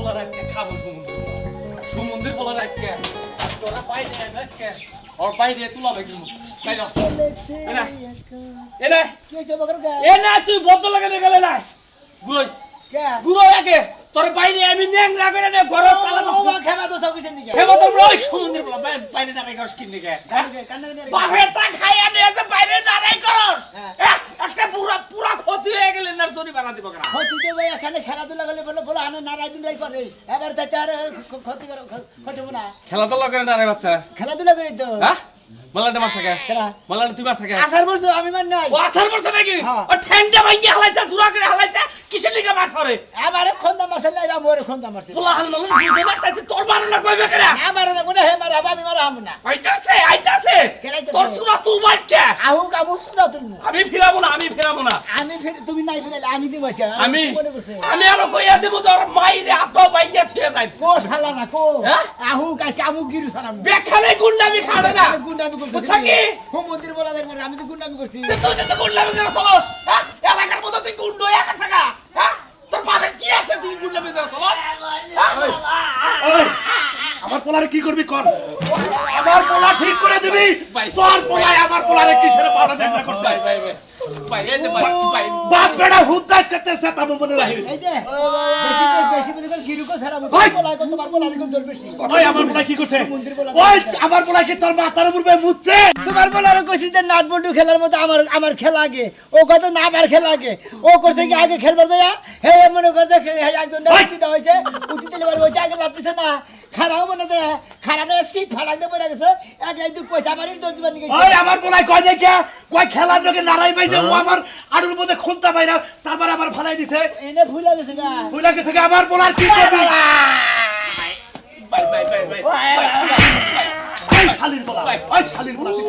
পোলার আজকে খাবো সমুদ্র পোলার আজকে তোরা পাই দে আজকে ওর পাই দিয়ে তুলাবে কিন্তু তাই না এনা তুই বদল লাগাতে গেলে না গুলোই গুলো আগে তোর বাইরে আমি নেং না করে না ঘর তালা তো খেলা তো সব কিছু নিকে হেবা তো রই সমুদ্র পোলা বাইরে না রাই করস কিনে গে বাপে তা খাইয়া নিয়ে তো বাইরে না রাই করস একটা পুরা ক্ষতি হয়ে গেল না তোরি বানা দিব কেন ক্ষতি তো ভাই এখানে খেলাধুলা করলে বলে বলে আনে নারাই দিলাই করে এবার তাতে আর ক্ষতি করে ক্ষতি হবে না খেলাধুলা করে না রে বাচ্চা খেলাধুলা করি তো হ্যাঁ মালান্ডা মার থাকে কেনা মালান্ডা তুই মার থাকে আসার বলছো আমি মান নাই ও আসার বলছ নাকি ও ঠ্যাংটা ভাঙি হালাইছা দুরা করে হালাইছা কিসের লিগা মার করে আমারে খন্দা মারছে না এরা মোরে খন্দা মারছে পোলা হাল মানুষ বুঝে না তাতে তোর মারো না কইবে কেন আমারে না কোনে হে মারা আমি মারা হাম না আইতাছে তোর সুরা তুল বাইছে আহু কামু সুরা তুমি আমি ফিরাবো না আমি ফির তুমি নাই ফিরাইলে আমি দিব আমি আর কইয়া দেব তোর মাইরে আতো বাইয়া থিয়ে যাই কো শালা না কো আহু কাছে আমু গিরু সারামু বেখালে গুন্ডামি খাড়ে না গুন্ডামি করছিস বুঝছা কি হোম মন্দির বলা দেখ আমি তো গুন্ডামি করছি তুই তো গুন্ডামি করে চলস হ্যাঁ এলাকার মধ্যে তুই গুন্ড হয়ে গেছে গা হ্যাঁ তোর বাপের কি আছে তুই গুন্ডামি করে চলস ওই আমার পোলারে কি করবি কর আমার পোলা ঠিক করে দিবি তোর পোলায় আমার পোলারে কিসের পাওনা দেখা করছে ভাই এই যে ভাই বাপ বেটা হুদ্দাস করতেছে তা মনে রাখি এই যে বেশি বেশি গিরু কো সারামু বলা তো তোমার বলা নি কোন দর বেশি ওই আমার পোলা কি করছে ওই আমার পোলা কি তোর মাথার উপর মুছছে তোমার বলার কইছি যে নাট বল্টু খেলার মতো আমার খেলা আগে ও কত না আমার খেলা আগে ও করছে কি আগে খেলবার দেয়া হে মনে করে যে একজন উঠি দেওয়া হয়েছে উঠি দিলে ওই আগে লাগতেছে না খারাও মনে দেয় খারানে সিট ফাড়াই দে পড়ে গেছে একলাই তুই কইছা আমারই দর দিবার নিকে ওই আমার পোলা কই দেখে কই খেলার লোকে নারাই পাইছে ও আমার আড়ুর মধ্যে খুলতা বাইরা তারপর আবার ফালাই দিছে এনে ভুলে গেছে গা ভুলে গেছে আমার পোলার কি করবি ওই শালির পোলা তুই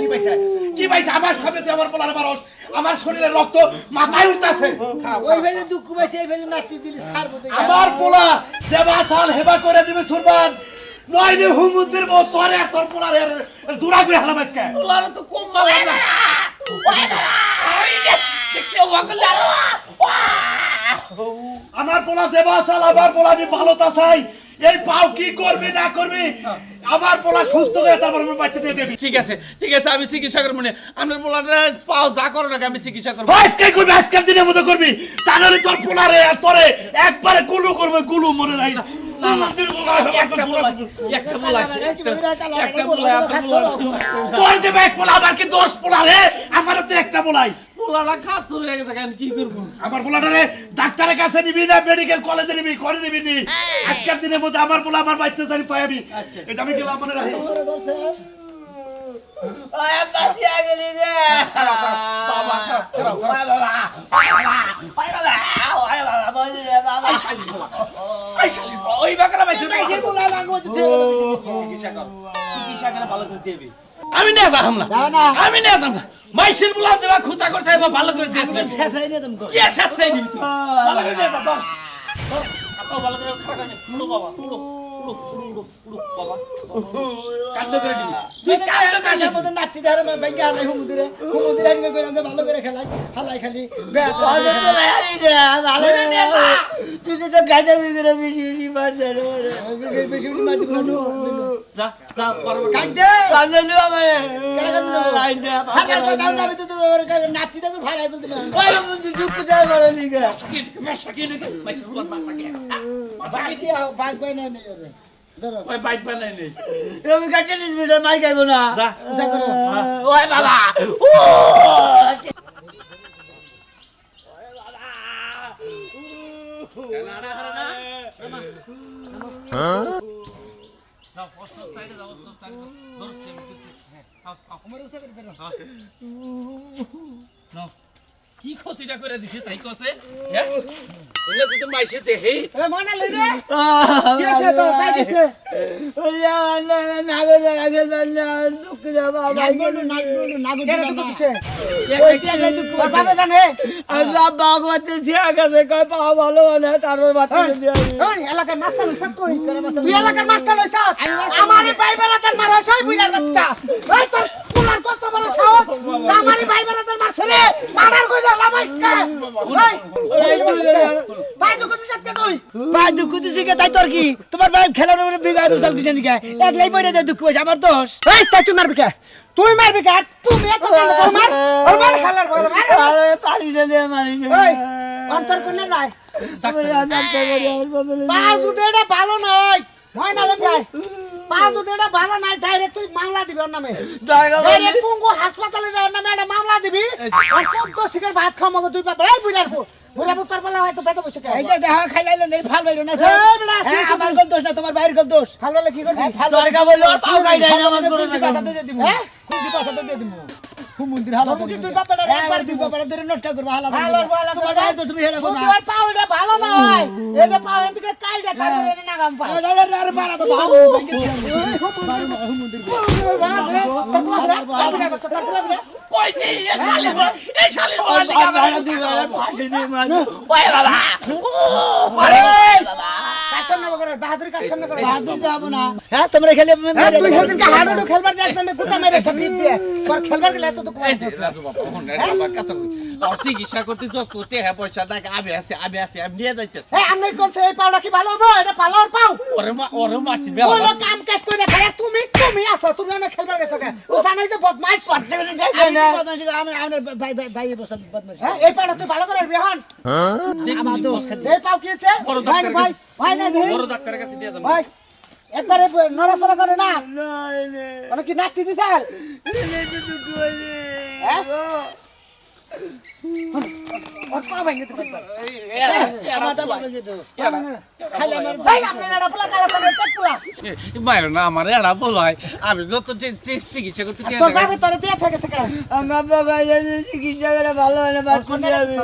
কি পাইছে আমার সামনে তুই আমার পোলার মারস আমার শরীরের রক্ত মাথায় উঠতাছে ওই বেলে দুঃখ পাইছে এই বেলে নাচতে দিলি ছাড়বো তো আমার পোলা দেবা সাল হেবা করে দিবে সুরবান নইলে হুমুদের মত তোরে আর তোর পোলারে জোড়া করে হালাম আজকে পোলার তো কম মালা না দেখতে ওয়াগলা আমার পোলা দেবা সাল আমার পোলা আমি ভালো তা চাই এই পাও কি করবি না করবি আমার পোলা সুস্থ হয়ে তারপর আমি বাইতে দিয়ে দেবি ঠিক আছে আমি চিকিৎসা করব না আপনার পোলাটা পাও যা করো না আমি চিকিৎসা করব আজকে করবি আজকের দিনের মতো করবি তাহলে তোর পোলারে আর তোরে একবারে গুলু করবে গুলু মনে নাই তোর যে এক পোলা আবার কি 10 পোলা রে আমারও তো একটা পোলাই পোলাটা খাতুর হয়ে গেছে কেন কি করব আমার পোলাটারে ডাক্তারের কাছে নিবি না মেডিকেল কলেজে নিবি করে নিবি নি আজকের দিনের মধ্যে আমার পোলা আমার বাইতে জানি পাইবি এটা আমি গেলাম মনে রাখি আয় বাতিয়া গেলি রে বাবা ওই বাকরা মাইছে বলা লাগো চিকিৎসা করে ভালো করে দিবি আমি না যাম না আমি না যাম না মাইশের বুলা দেবা খুঁতা করতে ভালো করে দিয়ে দিবি ছেছাই নে তুমি কি ছেছাই নিবি তুই ভালো করে দে দাও আপা ভালো করে খাড়া করে উড়ো বাবা উড়ো বাবা কান্দ করে দিবি তুই কান্দ করে কাজের মধ্যে নাচতে ধরে ভাঙ্গা হালাই হুমুদিরে আইনে কইলাম যে ভালো করে খেলাই হালাই খালি বেয়াত ওদের তো লাইরি রে ভালো না তুই তো গাজা বিগরে বেশি মারছ রে বেশি মার দিব না যা পারবো কাজে কাজে লো আমারে কেন কাজে লো লাইনা হালাই কথা আমি তো নাচতে তো ফাড়াই তুলতে না ওই বন্ধু চুপ করে মারা লিগা মাসাকিন মাইশের বুলা মাসাকিন বাকি বাগ বাই না নেই রে ধরো ওই বাইক বানাই নেই আমি কাটে নিস বিটা মাই গাইবো না যা যা করো ওই বাবা ও যাও প্রশ্ন সাইডে যাও প্রশ্ন সাইডে ধরছে আমার উঠে করে ধরো নাও কি ক্ষতিটা করে দিছে তাই কসে হ্যাঁ এলে তুই মাইসে দেখে এ মনে লই রে কি আছে তো পাই দিছে ওই না নাগর নাগর না দুঃখ দা বাবা নাগবলু নাগর দিছে ওই কি আছে দুঃখ বাবা জানে আল্লাহ ভগবত জিয়া গেছে কয় পা ভালো না তারপর বাতি দিয়া ওই এলাকার মাস্টার হইছ তুই তুই এলাকার মাস্টার হইছ আমারে পাইবেলা তার মার হইছ বুইনার বাচ্চা ওই তোর পোলার কত বড় সাহস আমারই ভাই বারাদার মারছে রে মারার কইলা লামাইসকা এই ভাই তো কত যাচ্ছে তুই ভাই দুঃখ দিছি কে তাই তোর কি তোমার ভাই খেলার উপরে বিগাড় উতাল কি জানি কে একলাই পড়ে যায় দুঃখ হইছে আমার দোষ এই তাই তুই মারবি কে তুই মারবি কে আর তুমি এত কেন মার মার খেলার বল মার আরে পারি না দে মারি এই অন্তর কোনে যায় পা যদি এটা ভালো নয় হয় না রে ভাই পা যদি এটা ভালো নয় ডাইরেক্ট তুই মামলা দিবি ওর নামে ডাইরেক্ট পঙ্গু হাসপাতালে যাওয়ার নামে একটা মামলা দিবি আর 14 শিকার ভাত খাওয়াবো দুই পাপা এই বুড়ার বুড়া তোর বেলা হয়তো বেতা বসে কে এই যে দেখা খাইলাইলেন এই ফাল বাইরো না এই বেটা, কি আমার গল দোষ না তোমার ভাইয়ের গল দোষ ফাল বেলা কি করবি দরকার বললে ওর পাও গাই যায় না আমার করে না পাছাতে দিয়ে দিমু হ্যাঁ? কুন্দি পাছাতে দিয়ে দিমু হুমুন্দির হালা তবু কি দুই বাপের একবার দুই বাপের ধরে নটকা করবা হালা হালার বালা তোমার ভাইয়ের দোষ তুমি হেরা করো তুই না আর পাও এটা ভালো না হয় এই যে পাও এদিকে কাইডা তারপরে এনে নাগাম পা আরে মারা তো ভালো হুমুন্দির তোর পোলা তোর পোলা কইছি এই শালির বল লিগা আমার দুই ভাইয়ের ফাঁসি দিয়ে মারি ওই বাবা কার সামনে করে বাহাদুরি কার সামনে করে বাহাদুর যাবো না হ্যাঁ তোমরা খেলে তুই সেদিনকে হাডুডু খেলবার যাচ্ছ না গুতা মেরে সটিপ দিয়ে তোর খেলবার গেলে এত তো এই যে রাজু বাবা হন বাবা কত চিকিৎসা করতে যত টাকা পয়সা টাকা আমি আছে আমি নিয়ে যাইতেছি এই আমি কোনছে এই পাওটা কি ভালো হবে এটা পালার পাও ওরে মারছি ওই বেলা কাম কাজ করে খায় তুমি আসো তুমি না খেলবার গেছো কে ও জানাই যে বদমাইশ করতে গেলে যাই আমি আমার ভাই ভাই বসে বদমাশ হ্যাঁ এই পাওটা তুই ভালো করে বিহান আমার দোষ খালি এই পাও কি আছে বড় ভাই ডাক্তার ভাই ভাই না দে বড় ডাক্তারের কাছে নিয়ে যাবো ভাই একবারে নড়াচড়া করে না নাই রে মানে কি নাচতে দিছাল হ্যাঁ ওর পা ভাঙে দিতে পারবে আমার তো বাবা যেত খাইলে আমার ভাই আপনি না পোলা কালা করে টেকপুলা মায়ের না আমার এড়া বলাই আমি যত চিকিৎসা করতে তোর বাবা তোর দিয়ে থাকে সে কেন আমার বাবা যদি চিকিৎসা করে ভালো হলে বাদ করে যাবে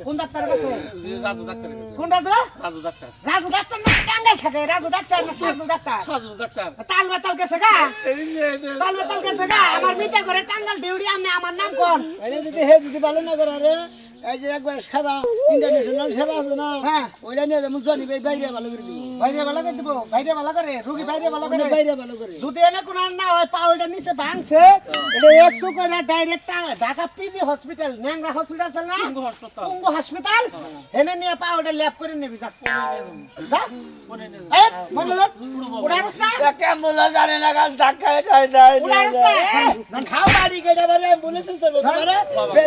কোন ডাক্তারের কাছে রাজু ডাক্তারের কাছে কোন doctor Raju doctor Raju doctor না টাঙ্গাই থাকে রাজু ডাক্তার না সাজু ডাক্তার রাজু ডাক্তার তাল বেতাল গেছে গা তাল বেতাল গেছে গা আমার মিটা করে টাঙ্গাল ডিউটি আমি আমার নাম কোন এনে যদি হে যদি ভালো না করে রে এই যে একবার সেবা ইন্টারন্যাশনাল সেবা আছে না হ্যাঁ। ওইটা নিয়ে যাবো জানি বাইরে ভালো করে দিব বাইরে ভালো করে দিব বাইরে ভালো করে রুগী বাইরে ভালো করে বাইরে ভালো করে যদি এনে কোন না হয় পাউডার নিচে ভাঙছে এটা 100 করে ডাইরেক্ট ঢাকা পিজি হসপিটাল ন্যাংরা হসপিটাল আছে না পঙ্গু হসপিটাল এনে নিয়ে পাউডার ল্যাব করে নেবি যা যা এই মনে লোট উড়ারস না কেমন জানে না কাল ধাক্কা এটাই যায় উড়ারস না খাও বাড়ি গেলে বারে বলেছিস তো তোমারে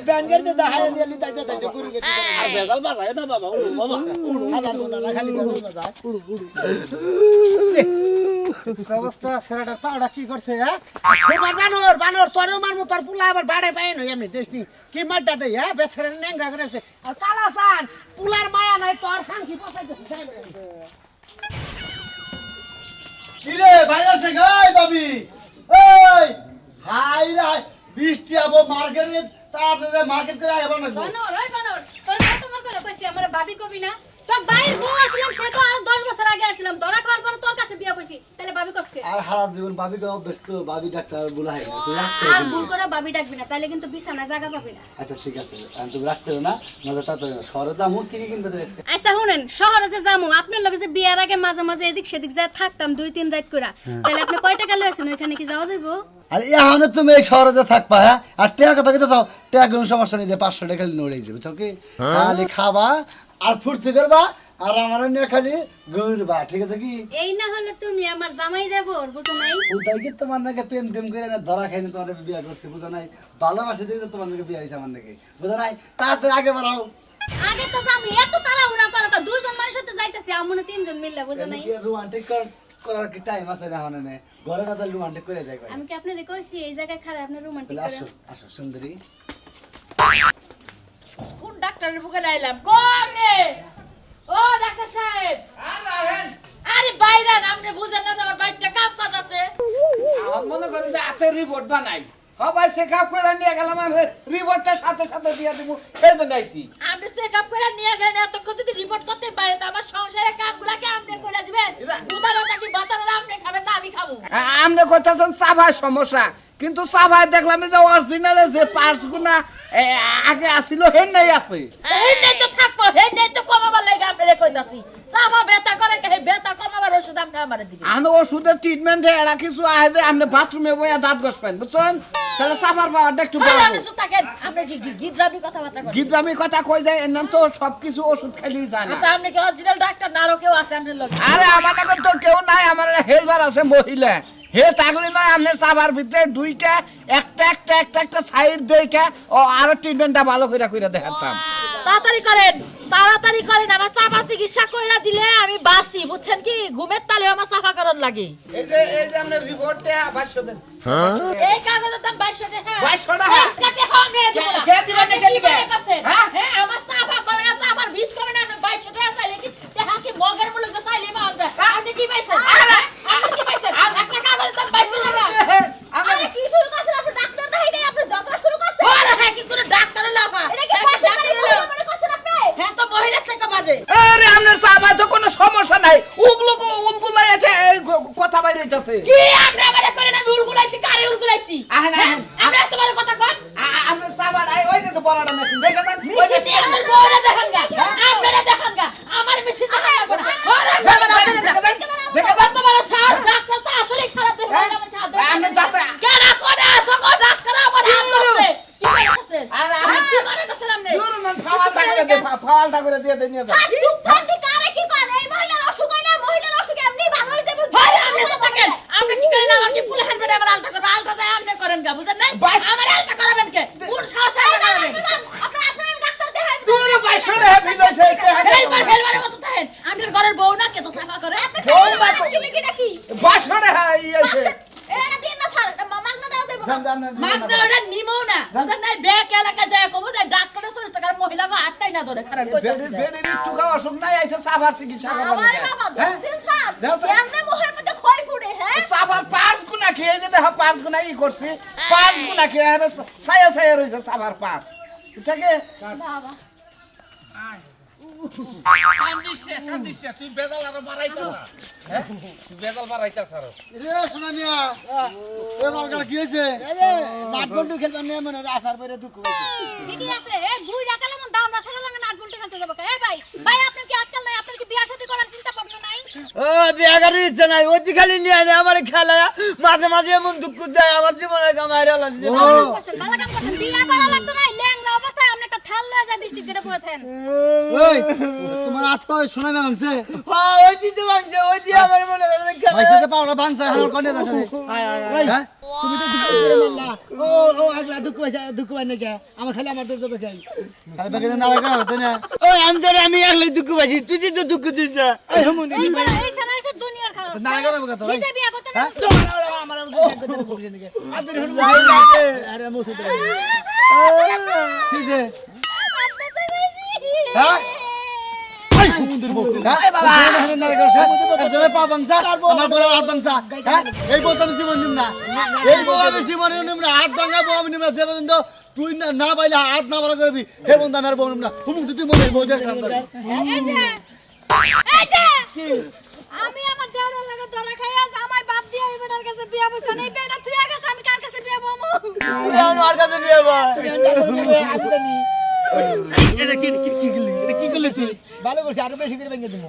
ব্যান করতে দাহায় নিয়ে লিতা যত গুরু গেটি আর বেজাল বাজায় না বাবা বাবা হালাল বলা না খালি বেদল বাজা অবস্থা ছেলেটার পাউডা কি করছে হ্যাঁ সুপার বানর বানর তোরেও মারমু তোর পুলা আবার বাড়ে পাই নই আমি দেশনি কি মারটা দেই হ্যাঁ বেছরে ন্যাংরা করেছে আর কালাসান পুলার মায়া নাই তোর হাঙ্কি পছাইতেছে কিরে ভাইরাস নে গাই বাবি এই হাই রে বৃষ্টি আবো মার্কেটে তাড়াতাড়ি মার্কেট করে আইবো না বানর ওই বানর তোর কতবার করে কইছি আমার ভাবি কবি না তোর বাইর বউ আসলাম সে তো আর 10 বছর আগে আসলাম ধরা খাওয়ার পর তোর কাছে বিয়া কইছি তাহলে ভাবি কসকে আর হারা জীবন ভাবি গাও ব্যস্ত ভাবি ডাক্তার বুলাই না তুই রাখ আর ভুল করে ভাবি ডাকবি না তাহলে কিন্তু বিছানা জায়গা পাবি না আচ্ছা ঠিক আছে আমি তুমি রাখ করো না নজর তাড়াতাড়ি শহরে দাম কি কিনবে দেশ আচ্ছা শুনেন শহরে যে যামু আপনার লগে যে বিয়ার আগে মাঝে মাঝে এদিক সেদিক যায় থাকতাম 2-3 রাত কইরা তাহলে আপনি কয় টাকা লইছেন ওইখানে কি যাওয়া যাইবো আর এখন তুমি এই শহরে যে থাকবা হ্যাঁ আর টাকা কথা কিন্তু তাও টাকা কোনো সমস্যা নেই যে 500 টাকা নড়ে যাবে বুঝছো কি খালি খাবা আর ফুর্তি করবা আর আমার নিয়ে খালি ঘুরবা ঠিক আছে কি এই না হলে তুমি আমার জামাই দেবো বুঝো নাই ওটাই কি তোমার নাকি প্রেম টেম করে না ধরা খাইনি তোমার বিয়ে করছে বুঝো নাই ভালোবাসে দিয়ে তোমার নাকি বিয়ে হয়েছে আমার নাকি বুঝো নাই তাড়াতাড়ি আগে বাড়াও আগে তো আমি এত তাড়াহুড়া করো তো দুইজন মানুষের সাথে যাইতাছি আমনে তিনজন মিললে বুঝো নাই রোমান্টিক করার কি টাইম আছে না এখন নে ঘরে না তাহলে রোমান্টিক করে দেখবে আমি কি আপনারে কইছি এই জায়গায় খারাপ আপনি রোমান্টিক তাহলে করেন আসো আসো সুন্দরী কোন ডাক্তারের বুকে লাইলাম কোন রে ও ডাক্তার সাহেব আরে বাইরে আপনি বুঝেন না আমার বাড়িতে কাম কাজ আছে মনে করেন যে হাতে রিপোর্ট বানাই সবাই চেকআপ করে নিয়ে গেলাম আমি রিপোর্টটা সাথে সাথে দিয়ে দেবো এই জন্য আইছি আপনি চেকআপ করে নিয়ে গেলেন এতক্ষণ যদি রিপোর্ট করতে পারে তো আমার সংসারের কামগুলাকে আপনি করে দিবেন উদারতা কি বাতারা আপনি খাবেন না আমি খাবো আপনি কইতাছেন চাভায় সমস্যা কিন্তু চাভায় দেখলাম যে অরিজিনাল যে পার্টস গুনা আগে আসিল হেন নাই আছে এই নেই তো থাকবো এই নেই তো কমাবার লাগে আপনি কইতাছি চাবা ব্যথা করে কে ব্যথা কমাবার ওষুধ আমরা আমারে দিবে আনো ওষুধের ট্রিটমেন্টে এরা কিছু আয় যে আপনি বাথরুমে বইয়া দাঁত ঘষবেন বুঝছেন তাহলে সাফার পাওয়ারটা একটু আরে বাড়াবো আপনি চুপ থাকেন আপনি কি গিদ্রামি কথাবার্তা করেন গিদ্রামি কথা কই যায় এমন তো সবকিছু ওষুধ খেলেই যায় না আচ্ছা আপনি কি অরিজিনাল ডাক্তার না আরো কেউ আছে আপনার লোক আরে আমার নাকি তো কেউ নাই আমার হেলবার আছে মহিলা হে থাকলে নয় আপনার সাবার ভিতরে দুইটা একটা সাইড দেখে ও আরো ট্রিটমেন্টটা ভালো করে দেখাতাম তাড়াতাড়ি করেন আমার চাপা চিকিৎসা কইরা দিলে আমি বাঁচি বুঝছেন কি ঘুমের তালে আমার চাপা করন লাগে এই যে আপনার রিপোর্টটা 500 দেন এই কাগজের দাম 2200 টাকা 2200 টাকা? কাকে হবে দিব না কে দিবেন না, কে দিবে? হ্যাঁ? হ্যাঁ আমার চাপা করে না চাপার 20 করে না 2200 টাকা চাইলে কি দেখা কি মগের মূল্য যে চাইলে মা আমরা আপনি কি পাইছেন আপনি কি পাইছেন একটা কাগজের দাম 2200 টাকা আরে কি শুরু করছেন আপনি ডাক্তার দেখাই দেই আপনি ঝগড়া শুরু করছেন আরে হ্যাঁ কি করে ডাক্তারের লাফা এটা কি পাশাকারী মহিলা মনে করছেন আপনি হ্যাঁ তো মহিলা থেকে বাজে আরে আপনার সাবা তো কোনো সমস্যা নাই উলগুলো আছে কথা বাইরে যাচ্ছে কি আপনি আমারে করেন আমি উলগুলাইছি কারে উলগুলাইছি আহেন আহেন আপনি তোমার কথা কন আপনার সাবা নাই ওই যে তো বড়টা মেশিন দেখে দেন মিশিতে আমার বউরে দেখেন গা আপনারা দেখেন গা আমার মিশিতে দেখেন গা আরে বাবা দেখেন তোমার সার ডাক্তার তো আসলে খারাপ দেহ আমার সাথে আমি ডাক্তার কেন করে আসো গো ডাক্তার আমার হাত ধরছে কি করতেছেন আরে কি করে করতেছেন আপনি ফাওয়ালটা করে দিয়ে দেন নিয়ে যান আর চুপ থাকতে কারে কি করেন এই মহিলার অসুখ হয় না মহিলার অসুখ এমনি ভালো হইতে আরে আপনি তো থাকেন আপনি কি করেন আমার কি পুলে হেলমেট আমার আলতা করবে আলতা যায় আপনি করেন গা বুঝেন নাই আমার আলতা করাবেন কে কোন সাহস আছে করাবেন আপনি ডাক্তার দেখাই দূরে 500 টাকা বিল হইছে হেলমেটের মতো থাকেন আপনার ঘরের বউ না কে তো সাফা করে আপনি কিটা কি 500 টাকা ইয়েছে এটা দিন না স্যার মাগনা দাও দেব না মাগনা ওটা নিমো না বুঝেন নাই ব্যাক এলাকা যায় কমু যায় ডাক্তারের সঙ্গে টাকার মহিলা গো আটটাই না ধরে খারাপ বেডের একটু খাওয়া অসুখ নাই আইছে সাবার চিকিৎসা করবেন আমার বাবা দেখছেন স্যার এমনি মুখের মধ্যে খই ফুটে হ্যাঁ সাবার 5 গুণা খেয়ে যে দেখো 5 গুণা ই করছি 5 গুণা খেয়ে আর ছায়া রইছে সাবার 5 থেকে বাবা কান্দিস না, তুই বেজাল আরো বাড়াইতা না হ্যাঁ তুই বেজাল বাড়াইতা আরো রে সোনা মিয়া এ মালকার কি হয়েছে নাট বল্টু খেলবার নিয়ে মনে হয় আসার পরে দুঃখ হয়েছে ঠিকই আছে এ বুই রাখালে মন দাম না ছাড়া লাগে নাট বলতে খেলতে যাব এ ভাই ভাই আপনার কি আজকাল নাই আপনার কি বিয়া শাদী করার চিন্তা ভাবনা নাই ও বিয়াগার ইচ্ছা নাই ওই খালি নিয়ে আনে আমার খেলা মাঝে মাঝে এমন দুঃখ দেয় আমার জীবনে কামাইরা লাগছে ভালো করছেন ভালো কাম করছেন বিয়া করা লাগতো না ল্যাংড়া অবস্থায় আপনি একটা থাল লয়ে যা ডিস্ট্রিক্ট গেটে পড়ে থাকেন ওই তোমার হাত পা সোনা মিয়া ভাঙছে হ্যাঁ ওই দিতে ভাঙছে ওই দিয়ে আমার মনে করে ভাইসা তো পাওড়া ভাঙছে আমার কনে দাস হ্যাঁ তুমি তো দুঃখ করে মারলা ও আগলা দুঃখ পাই না কে আমার খালি আমার দোষ দেখাই খালি বাকি না লাগা হতো না ওই আমি একলাই দুঃখ পাইছি তুই তো দুঃখ দিছ এই হমুনি এই সারা এসে দুনিয়ার খারাপ না লাগা না কথা কিসে বিয়া করতে না আমার কথা বলছিস নাকি আদর হল আরে মুছে দে কি যে আপনি তো বেশি হ্যাঁ এই সমুদ্রের বউ হ্যাঁ বাবা না লাগা সমুদ্রের পা ভাঙছা আমার বড় হাত ভাঙছা হ্যাঁ এই বউ তুমি জীবন নিম না এই বউ আমি জীবন নিম না হাত ভাঙা বউ আমি নিম না সে পর্যন্ত তুই না পাইলে হাত না ভালো করবি হে বন্ধু আমার বউ নিম না হুমুক তুই মনে বউ দেখ এই যে আমি আমার দেওয়ার লাগে ধরা খাইয়া জামাই বাদ দিয়ে এই বেটার কাছে বিয়া বসা নেই বেটা তুই আগে আমি কার কাছে বিয়া বমু আমার কাছে বিয়ে ভাই এটা কি করলি তুই ভালো করছি আরো বেশি করে ভেঙে দেবো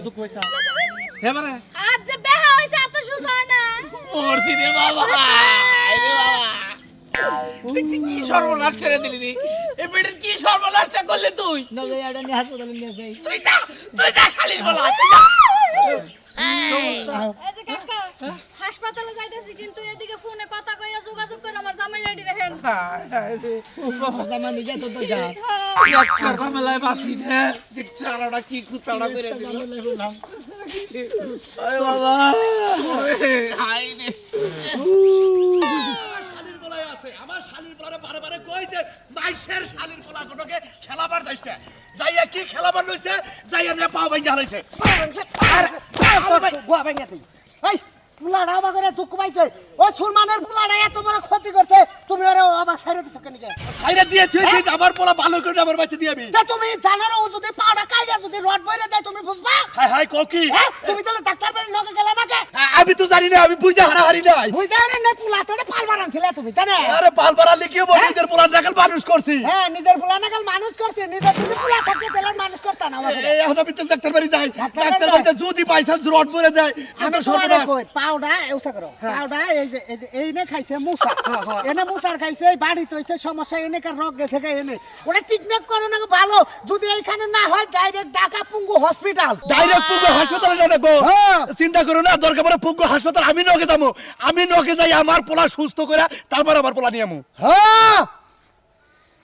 দুঃখ পয়সা হ্যাঁ মানে আজ যে বেহা হইছে এত সুজা না মরছি রে বাবা রে বাবা তুই কি সর্বনাশ করে দিলি রে এই বেটার কি সর্বনাশটা করলি তুই না যাই এটা নিয়ে হাসপাতালে নিয়ে যাই তুই যা শালির বলা তুই যা এই যে কাকা হাসপাতালে যাইতেছি কিন্তু এদিকে ফোনে কথা কইয়া যোগাযোগ করে আমার জামাই রেডি রাখেন জামা নিয়ে তো তো যা ঝামেলায় বাসি রে চারাটা কি কুতাড়া করে দিল আরে বাবা হাই রে শালির বলাই আছে আমার শালির বলারে বারে বারে কই যে মাইশের শালির বলা গটকে খেলাবার যাইছে যাইয়া কি খেলাবার লইছে যাইয়া নে পা ভাঙা হইছে গোয়া ভাঙা তুই এই পুলাটা অবাক করে দুঃখ পাইছে ও সুরমানের পুলাটা এত বড় ক্ষতি করছে তুমি ওরে অবাক ছাইরে দিছো কেন ছাইরে দিয়েছি আমার পোলা ভালো করে আমার বাচ্চা দিয়ে আমি তা তুমি জানো না ও যদি পাউডার কাইরা যদি রড বইরে দেয় তুমি বুঝবা হাই হাই কোকি হ্যাঁ তুমি তাহলে ডাক্তার বাড়ি নকে গেলে না কে আমি তো জানি না আমি বুঝা হারাহারি নাই বুঝতে না পুলা তোরে পাল বানানছিলে তুমি জানে আরে পাল পাড়ালে কি বল নিজের পোলা নাকাল মানুষ করছি হ্যাঁ নিজের পুলা নাকাল মানুষ করছে নিজের যদি পুলা থাকতে তাহলে মানুষ করতা না আমাকে এই এখন আমি তো ডাক্তার বাড়ি যাই ডাক্তার ডাক্তার বাড়ি বাড়িতে যদি বাইচান্স রড পড়ে যায় আমি আমি তোমারে সর্বনাশ কই পাউডার এউসা করো পাউডার এই যে এই নে খাইছে মুসা এনে মুসার খাইছে এই বাড়ি তইছে সমস্যা এনে কার রোগ গেছে গে এনে ওটা ট্রিটমেন্ট করো না ভালো যদি এইখানে না হয় ডাইরেক্ট ঢাকা পুঙ্গু হসপিটাল ডাইরেক্ট পুঙ্গু হাসপাতালে না নেবো চিন্তা করো না দরকার পড়ে পুঙ্গু হাসপাতাল আমি নকে যাবো আমি নকে যাই আমার পোলা সুস্থ করে তারপর আমার পোলা নিয়ে আমু হ্যাঁ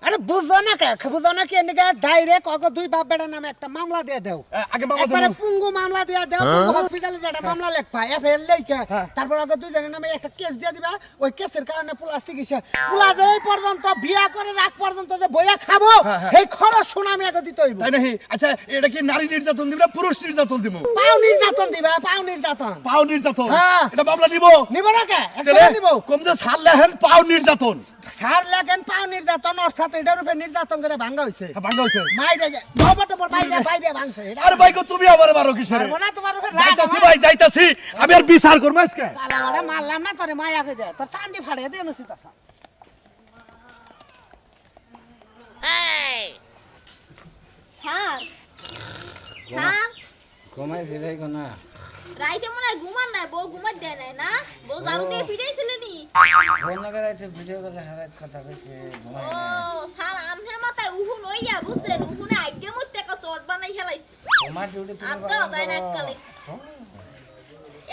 আরে বুঝো না কে বুঝো না কি এদিকে ডাইরেক্ট অগ দুই বাপ বেটার নামে একটা মামলা দিয়ে দাও আগে মামলা একবারে দেবো। পুঙ্গু মামলা দিয়ে দাও পুঙ্গু হসপিটালে যেটা মামলা লেখবা এফআইআর লেখা তারপর অগ দুইজনের নামে একটা কেস দিয়ে দিবা ওই কেসের কারণে পুলা চিকিৎসা পুলা যে এই পর্যন্ত বিয়া করে রাখ পর্যন্ত যে বইয়া খাবো এই খরচ শুনামি আগে দিতে হইব তাই নাকি আচ্ছা এটা কি নারী নির্যাতন দিবে না পুরুষ নির্যাতন দিব পাও নির্যাতন দিবা পাও নির্যাতন পাও নির্যাতন হ্যাঁ। এটা মামলা নিব নিব না কে একসাথে নিব কম যে সার লেহেন পাও নির্যাতন সার লাগেন পাও নির্যাতন অর্থাৎ এটার উপরে নির্যাতন করে ভাঙা হইছে ভাঙ্গা হয়েছে মাইরে যায় বাবাটা পর বাইরে ভাঙছে এটা আরে ভাই গো তুমি আমার মারো কিসের পারবো না তোমার উপরে রাগ যাইতাছি আমার। ভাই যাইতাছি আমি আর বিচার করবো আজকে কালামারে মারলাম না তোরে মায়া করে দে তোর চান্দি ফাড়িয়ে দে অনুচিত আছে স্যার স্যার ঘুমাইছি দেখো না রাইতে মনে হয় ঘুমান নাই বউ ঘুমাত দেয় নাই না বউ ঝাড়ু দিয়ে পিটাইছিলে নি ফোন না করাইছে ভিডিও করে হারাত কথা কইছে ঘুমাই ও স্যার আমনের মাথায় উহুন হইয়া বুঝছেন উহুনে আগে মধ্যে একটা চট বানাই খেলাইছে আমার ডিউটি তুমি আদা তাই না এককালে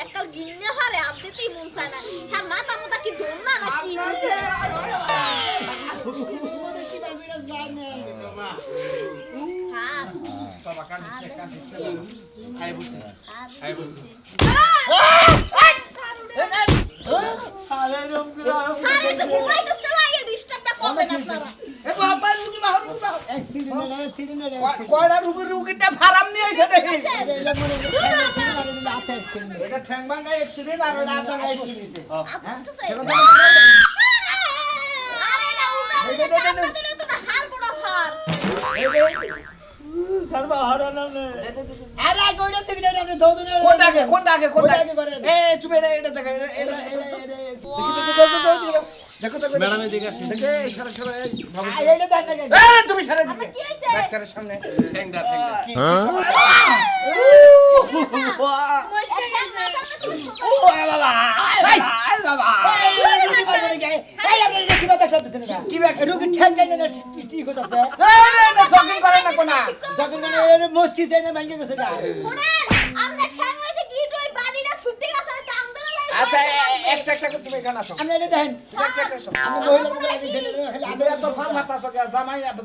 এককাল গিন্নে হারে আদতেই মন চায় না স্যার মাথা মুতা কি ধর না না কি কয়টা রুগীটা ফারাম নিয়ে আইছে দেখি এটা ঠ্যাং ভাঙা অ্যাক্সিডেন্ট আর ওটা হাত ভাঙা অ্যাক্সিডেন্ট আরে কইরা সিগন্যাল আপনি দৌড় কোনটা আগে করেন এই তুমি এটা দেখা এটা দেখো দেখো ম্যাডাম এদিকে আসেন দেখে সারা সারা এইটা দেখ না এই তুমি সারা দিকে কি হইছে ডাক্তারের সামনে ঠ্যাংটা কি ব্যাপার রোগী ঠ্যাং গাইনে না ঠিক হইতাছে জগিং করে না কোনা যখন মানে মুস্কি চাই না ভাঙ্গে গেছে গা আমরা ঠ্যাং হইছে কি ওই বাড়িটা ছুটি গেছে আর টাং ধরে আচ্ছা একটা একটা করে তুমি এখানে আসো আপনি এটা দেখেন একটা একটা আসো আমি মহিলা আগে ছেলে খালি আদর আদর এত ফাল মারতা সকে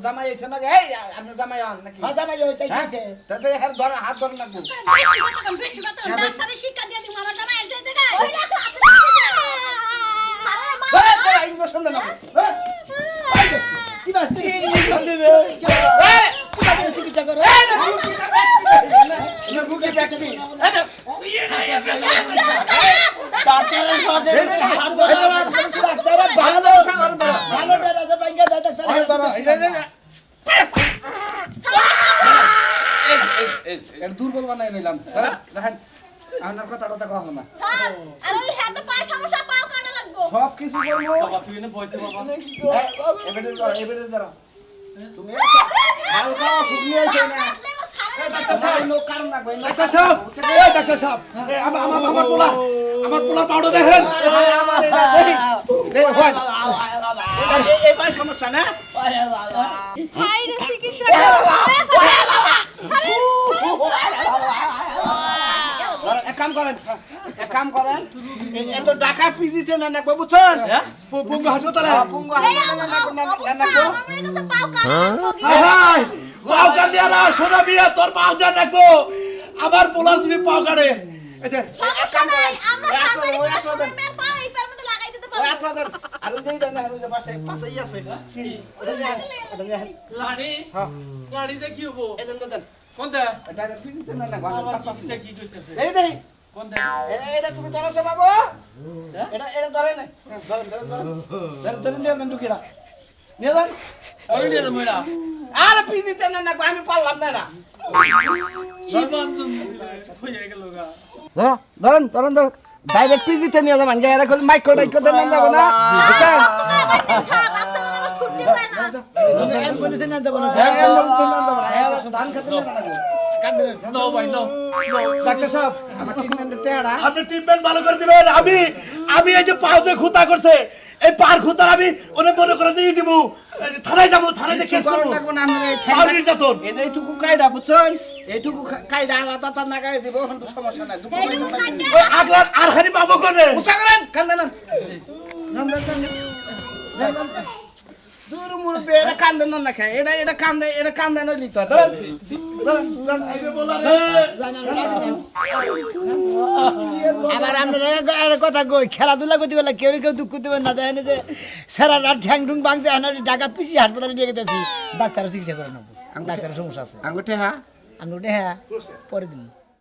জামাই এসে না এই আপনি জামাই আন নাকি ভাজা ভাই ওইটাই কইছে তাতে হাত ধর না বেশি কথা ডাক্তারের শিক্ষা দিয়ে দিই মামা জামাই এসে জায়গায় ওই দেখো ধরে ধরে ইনজেকশন দেন কি বাস থেকে দিবে কি বাস চিকিৎসা করো না বুকে ব্যাকবি ডাক্তারের সাথে ডাক্তার ভালো ভালো রাজা ভাঙ্গা দাও ডাক্তার এর দুর্বল বানাই নিলাম দেখেন আপনার কথা কহ না স্যার আর ওই হাতে পায়ে সমস্যা পাও কাটা লাগবো সব কিছু বলবো বাবা তুই এনে বলছে বাবা এবারে ধরো তুমি হালকা শুকিয়ে আছে না ডাক্তার সাহেব নো কারণ না গো ডাক্তার সাহেব এই ডাক্তার সাহেব আমার পোলা পাউডার দেখেন এই পায়ে সমস্যা না হাই রে চিকিৎসা এক কাম করেন এত টাকা পিজিতে না না বুঝছেন পুঙ্গ হাসপাতালে পুঙ্গ হাসপাতালে না পাও কাটা লাগবো হাই পাও কাটিয়া না সোনা বিয়া তোর পাও যা রাখবো আমার পোলা যদি পাও কাটে এই যে সমস্যা নাই আমরা সার্জারি করে সময় মের পাও এই পার মধ্যে লাগাই দিতে পারবো আর ওই যে না ওই যে পাশেই আছে লাড়ি লাড়ি দেখি হবো এদেন দেন কোনটা এটা পিজিতে না না আমার কিসটা কি কইতেছে এই দেই কোন দেন এটা তুমি ধরেছো বাবু এটা ধরে নাই ধরে নিয়ে যান ঢুকিরা নিয়ে যান ওরে নিয়ে যাবো এটা আর পিজিতে না না আমি পারলাম না এটা কি বান্ধব হয়ে গেল গা ধরেন ডাইরেক্ট পিজিতে নিয়ে যাবেন এরা করে মাইক্রো দেন যাব না বলেছে না দেবো না ধান খেতে নিয়ে যাবেন নো ভাই নো ডাক্তার সাহেব আমার ট্রিটমেন্টের টেহারা আপনি ট্রিটমেন্ট ভালো করে দিবেন আমি এই যে পাও যে খুঁতা করছে এই পার খুঁতা আমি ওরে মনে করে দিয়ে দিব থানায় যাবো থানায় কেস করবো লাগবো না আমি পাও নির্যাতন এইটুকু কায়দা বুঝছেন এইটুকু কায়দা আলাদা তার নাগাই দিব কোনো সমস্যা নাই দুপুর ওই আগলার আর খালি পাবো করে উচা করেন কান্দেন দূর মুরব্বী এটা কান্দেন না খায় এটা কান্দে নইলি তো ধরেন আবার আপনারা কথা কই খেলাধুলা করতে গেলে কেউ দুঃখ দেবেন না দেখেন যে সারা রাত ঠ্যাং ঠুং ভাঙছে ঢাকা পিছি হাসপাতালে নিয়ে গেতেছি ডাক্তারও চিকিৎসা করে নেবো ডাক্তারের সমস্যা আছে আঙ্গুঠে হ্যাঁ আমি ওটা হ্যাঁ পরে দিন